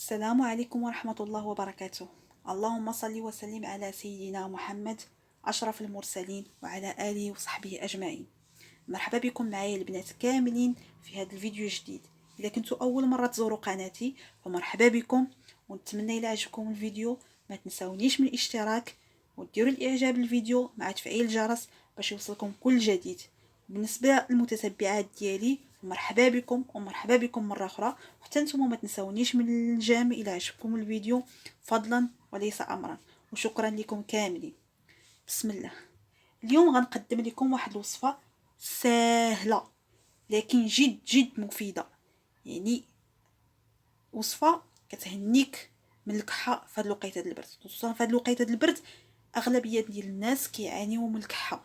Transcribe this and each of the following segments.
السلام عليكم ورحمة الله وبركاته. اللهم صل وسلم على سيدنا محمد أشرف المرسلين وعلى آله وصحبه أجمعين. مرحبا بكم معايا البنات كاملين في هذا الفيديو الجديد. إذا كنتوا أول مرة تزوروا قناتي فمرحبا بكم، ونتمنى إلى عجبكم الفيديو ما تنسونيش من الاشتراك وديروا الإعجاب للفيديو مع تفعيل الجرس باش يوصلكم كل جديد. بالنسبة للمتتبعات ديالي مرحبا بكم ومرحبا بكم مرة أخرى، حتى نتوما ما تنسونيش من الجيم إلى عجبكم الفيديو فضلا وليس أمرا، وشكرا لكم كاملين. بسم الله. اليوم غنقدم لكم واحد الوصفة سهلة لكن جد جد مفيدة، يعني وصفة كتهنيك من الكحة في هاد الوقيته ديال البرد، خصوصا في هاد الوقيته ديال البرد اغلبيه ديال الناس كيعانيو من الكحة.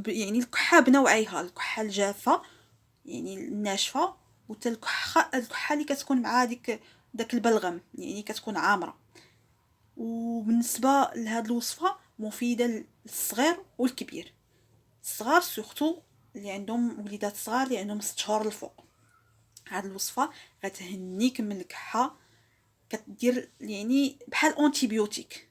يعني الكحة بنوعيها، الكحة الجافة يعني الناشفة، وتا الكحة اللي كتكون مع داك البلغم يعني كتكون عامرة. وبالنسبة لهاد الوصفة مفيدة للصغير والكبير. الصغار سورتو اللي عندهم وليدات صغار اللي عندهم 6 شهور الفوق، هاد الوصفة غتهنيك من الكحة، كدير يعني بحال اونتيبيوتيك.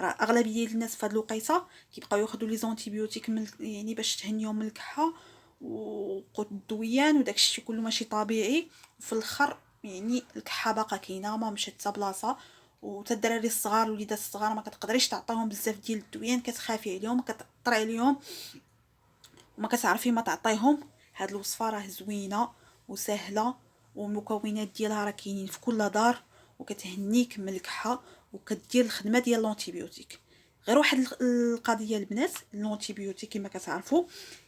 راه اغلبيه الناس في هاد الوقيته كيبقاو ياخذوا لي زونتيبيوتيك من يعني باش تهنيهم من الكحه وقوت الدويان وداكشي كله ماشي طبيعي، وفي الاخر يعني الكحه باقا كاينه ما مشات حتى بلاصه. وتا الدراري الصغار الوليدات الصغار ما كتقدريش تعطيهم بزاف ديال الدويان، كتخافي عليهم كتطري عليهم وما كتعرفي ما تعطيهم. هاد الوصفه راه زوينه وسهله، والمكونات ديالها راه كاينين في كل دار، وكتهنيك من الكحه وكدير الخدمه ديال لونتيبيوتيك. غير واحد القضيه البنات، اللونتيبيوتيك كما كتعرفوا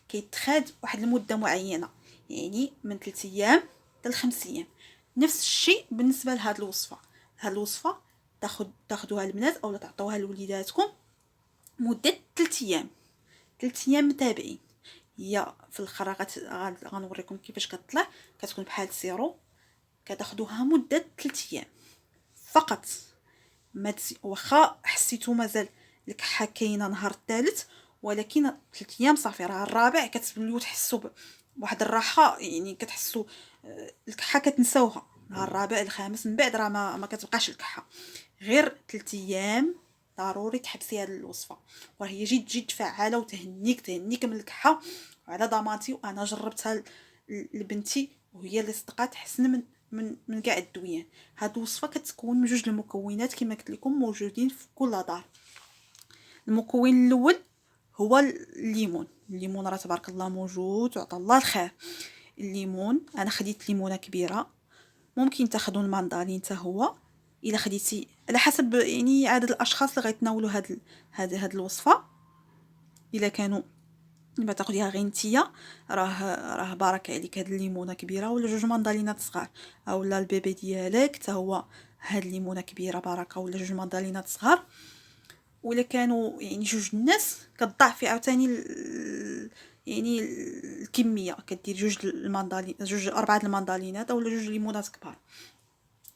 كيتخاد واحد المده معينه، يعني من 3 ايام حتى 5 ايام. نفس الشيء بالنسبه لهاد الوصفه. هاد الوصفه تاخدوها البنات اولا تعطوها لوليداتكم مده 3 ايام، 3 ايام متابعين. هي في الاخر غنوريكم كيفاش كطلع، كتكون بحال السيرو. كتاخدوها مده 3 ايام فقط. ما واخا حسيتو مازال الكحه كاينه نهار الثالث، ولكن 3 ايام صافي، راه الرابع كتوليو تحسوا بواحد الراحه، يعني كتحسوا الكحه كتنساوها. نهار الرابع الخامس من بعد راه ما كتبقاش الكحه. غير 3 ايام ضروري تحبسي هذه الوصفه، وهي جد جد فعاله وتهنيك من الكحه. وعلى ضمانتي وانا جربتها لبنتي وهي اللي صدقات حسن من كاع الدويان. هاد الوصفه كتكون من جوج المكونات كما قلت لكم موجودين في كل دار. المكون الاول هو الليمون. الليمون راه تبارك الله موجود وعطا الله الخير. الليمون انا خديت ليمونه كبيره، ممكن تاخذوا الماندارين حتى هو الا خديتي على حسب يعني عدد الاشخاص اللي غيتناولوا هاد الوصفه. الا كانوا ما تاخديها غير نتيا راه بارك عليك هاد الليمونه كبيره، ولا جوج مندالينات صغار، اولا البيبي ديالك حتى هو هاد الليمونه كبيره بركه، ولا جوج مندالينات صغار. ولا كانوا يعني جوج الناس كتضاعفي عاوتاني يعني الكميه، كدير جوج المندالين، جوج 4 المندالينات اولا جوج ليمونات كبار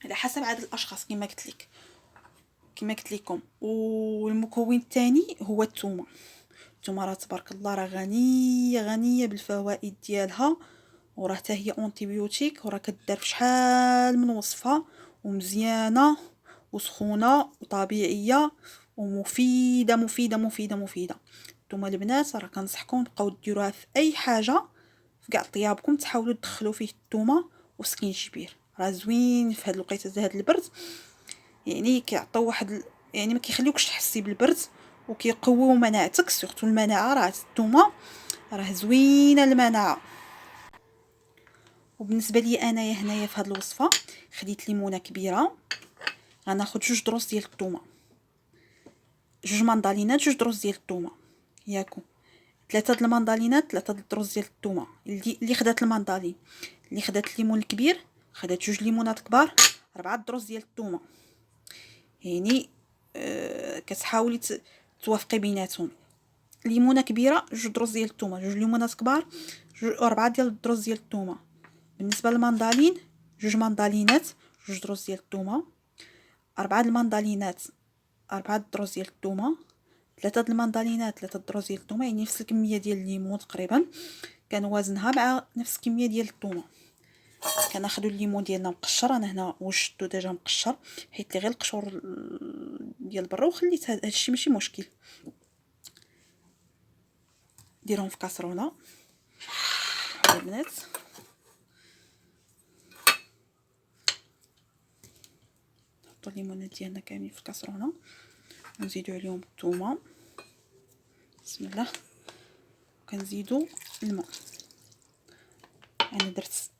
على حسب عدد الاشخاص كما قلت لكم. والمكون الثاني هو الثومه. الثومه راه تبارك الله راه غنيه بالفوائد ديالها، وراه حتى هي اونتيبيوتيك، وراه كدار في شحال من وصفه ومزيانه وسخونه وطبيعيه ومفيده مفيده مفيده مفيده. نتوما البنات راه كنصحكم تبقاو ديروها في اي حاجه في كاع طيابكم، تحاولوا تدخلوا فيه الثومه وسكينجبير، راه زوين في هاد الوقيته ديال هاد البرد. يعني كيعطيو واحد يعني ما كيخليوكش تحسي بالبرد، وكيقويو مناعتك، سورتو المناعه. راه الثومه راه زوينه المناعه. وبالنسبه لي انايا هنايا في هاد الوصفه خديت ليمونه كبيره، غناخذ جوج دروس ديال الثومه، جوج مندالينات، جوج دروس ديال الثومه ياكو، 3 د المندالينات، 3 د الدروس ديال الثومه. اللي خدات المندالين، اللي خدات الليمون الكبير خدات جوج ليمونات كبار، 4 دروس ديال الثومه. يعني كتحاولي توافقي بيناتهم. ليمونه كبيره جوج دروس ديال الثومه، جوج ليمونات كبار، 4 ديال الدروس ديال الثومه. بالنسبه للمندالين جوج مندالينات، جوج دروس ديال الثومه، 4 المندالينات، 4 دروس ديال الثومه، 3 المندالينات، 3 دروس ديال الثومه. يعني نفس الكميه ديال الليمون تقريبا كان وزنها مع نفس الكميه ديال الثومه. كناخذوا الليمون ديالنا مقشر. انا هنا وجدته ديجا مقشر، حيت لي غير القشور ديال برا وخليت هادشي ماشي مشكل. ديرهم في كاسرونه البنات. نحطوا الليمونات ديالنا كاملين في الكاسرونه ونزيدوا عليهم الثومه. بسم الله. كنزيدوا الماء. انا درت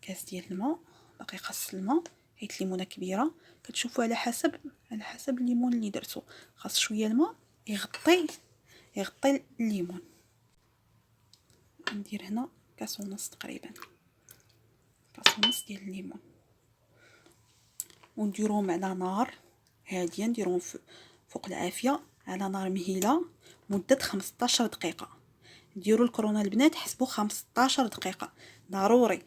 كاس ديال الماء، باقي خاص الماء حيت الليمونه كبيره. كتشوفوا على حسب الليمون اللي درتو، خاص شويه الماء يغطي الليمون. ندير هنا كاس ونص تقريبا، كاس ونص ديال الليمون، ونديروهم على نار هاديه. نديروهم فوق العافيه على نار مهيله مده 15 دقيقه. ديروا الكرونه البنات، حسبوا 15 دقيقه ضروري.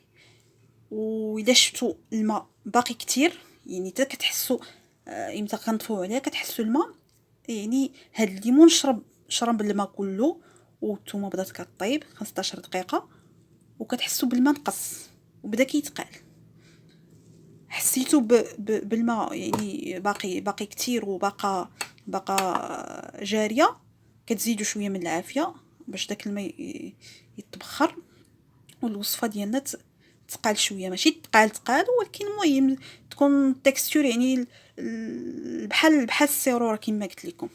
واذا شفتوا الماء باقي كتير، يعني حتى كتحسوا امتى كنطفيو عليه كتحسوا الماء، يعني هاد الليمون شرب الماء كله، والثومه بدات كطيب 15 دقيقه، وكتحسوا بالماء نقص وبدا كيتقال. حسيتوا بالماء يعني باقي كتير وباقا جاريه، كتزيدوا شويه من العافيه باش داك الماء يتبخر والوصفه ديالنا تقال شويه، ماشي تقال ولكن المهم تكون التكستور يعني بحال السيرور كما قلت لكم.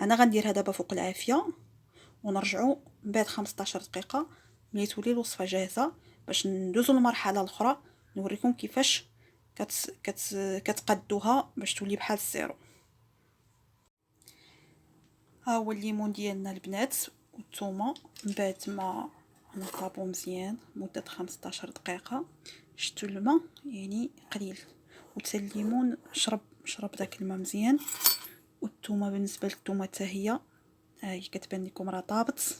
انا غنديرها دابا فوق العافيه ونرجعوا من بعد 15 دقيقه ملي تولي الوصفه جاهزه، باش ندوزو للمرحله الاخرى نوريكم كيفاش كتقادوها باش تولي بحال السيرو. ها هو الليمون ديالنا البنات والثومه. من بعد ما نطابو مزيان مده 15 دقيقه، شتو الماء يعني قليل، وتا الليمون شرب داك الماء مزيان. والثومه بالنسبه للثومه حتى هي هي كتبان لكم راه طابت،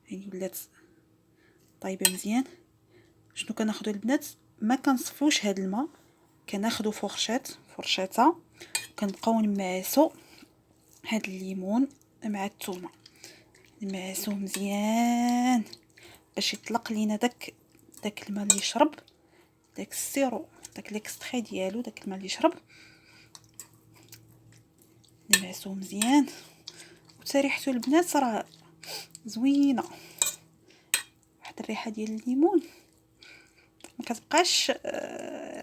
يعني ولات طايبه مزيان. شنو كناخذوا البنات؟ ما كنصفوش هذا الماء، كناخذوا فرشاته كنبقاو نمعسو هاد الليمون مع الثومه، نمعسوه مزيان باش يطلق لينا داك الماء اللي شرب، داك السيرو، داك ليكستري ديالو، داك الماء اللي شرب نمعسوه مزيان. وتا ريحته البنات راه زوينه، واحد الريحه ديال الليمون ما كتبقاش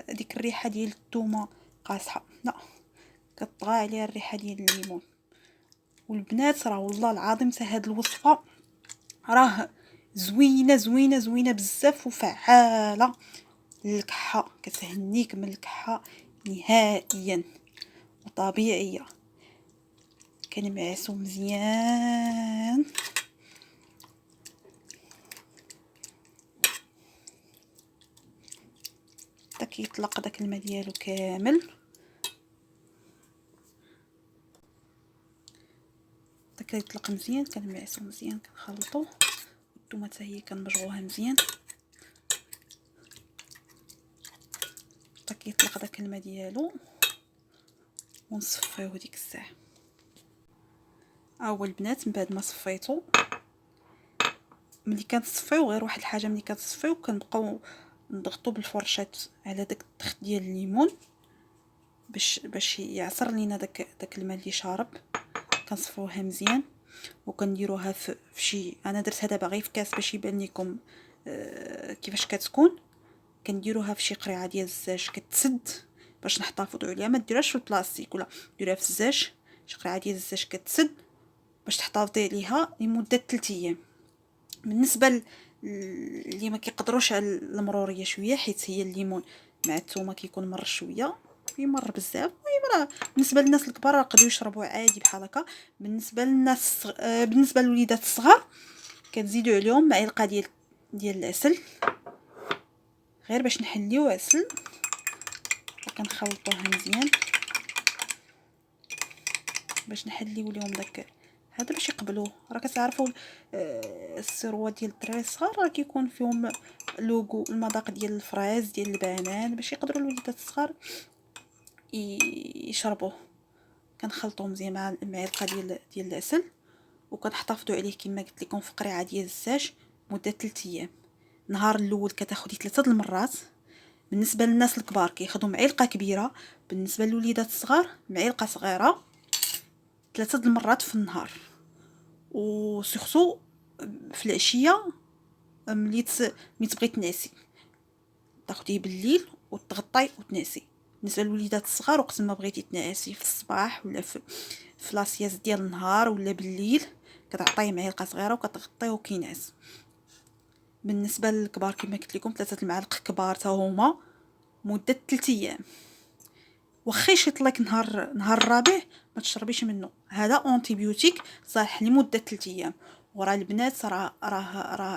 ديك الريحه ديال الثومه قاصحه، لا كطغى عليها الريحه ديال الليمون. والبنات راه والله العظيم حتى هاد الوصفه راه زوينه بزاف وفعاله للكحه، كتهنيك من الكحه نهائيا وطبيعيه. كنمعسو مزيان حتى كيطلق داك الماء ديالو كامل، حتى كيطلق مزيان. كنمعسو مزيان كنخلطو الثومه حتى هي كنبجعوها مزيان حتى كيطلق داك الماء ديالو ونصفيوه ديك الساعه. ها هو البنات من بعد ما صفيتو، ملي كنصفيو غير واحد الحاجه، ملي كتصفيو كنبقاو نضغطوا بالفرشات على داك التخت ديال الليمون باش يعصر لينا داك الماء اللي شارب. كنصفوها مزيان وكنديروها في شي، انا درتها دابا غير في كاس باش يبان لكم كيفاش كتكون. كنديروها في شي قريعه ديال الزاج كتسد باش نحتفظوا عليها، ما ديروهاش في البلاستيك ولا ديروها في الزاج، شي قريعه ديال الزاج كتسد باش تحتفظي عليها لمده 3 ايام. بالنسبه اللي ما كيقدروش على المروريه شويه، حيت هي الليمون مع الثومه كيكون مر شويه يمر بزاف. المهم راه بالنسبه للناس الكبار يقدروا يشربوا عادي بحال هكا. بالنسبه للناس بالنسبه للوليدات الصغار كتزيدوا عليهم معلقه ديال العسل، غير باش نحليو عسل وكنخلطوها مزيان باش نحليو لهم داك هذا باش يقبلوه. راه كتعرفوا السروات ديال الدراري الصغار راه كيكون فيهم لوغو المذاق ديال الفراز ديال البنان باش يقدروا الوليدات الصغار يشربوه. كنخلطوه مزيان مع المعلقه ديال العسل وكنحتفظوا عليه كما قلت لكم في قريعه ديال الزاج مده 3 ايام. النهار الاول كتاخدي 3 المرات. بالنسبه للناس الكبار كياخذوا معلقه كبيره، بالنسبه للوليدات الصغار معلقه صغيره 3 المرات في النهار. وسورتو في العشيه ملي تبغي تنعسي تاخديه بالليل وتغطي وتنعسي. بالنسبه للوليدات الصغار وقت ما بغيتي تنعسي في الصباح ولا في لاسياس ديال النهار ولا بالليل كتعطيه معلقه صغيره وكتغطيه وكينعس. بالنسبه للكبار كما قلت لكم 3 المعالق كبار تا هما مده 3 ايام. واخا يشيط لك نهار الرابع ما تشربيش منه، هذا اونتيبيوتيك صالح لمده 3 ايام. وراه البنات راه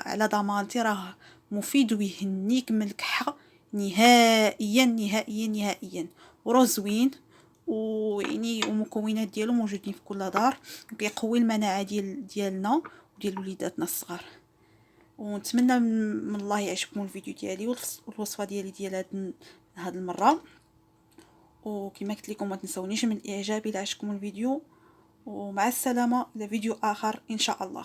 على ضمانتي راه مفيد ويهنيك من الكحه نهائيا نهائيا نهائيا. وراه زوين ويعني المكونات ديالو موجودين في كل دار، وكيقوي المناعه ديالنا وديال وليداتنا الصغار. ونتمنى من الله يعجبكم الفيديو ديالي والوصفه ديالي ديال هاد المره. وكما قلت لكم ما تنسونيش من الاعجاب الى عجبكم الفيديو، ومع السلامه الى فيديو اخر ان شاء الله.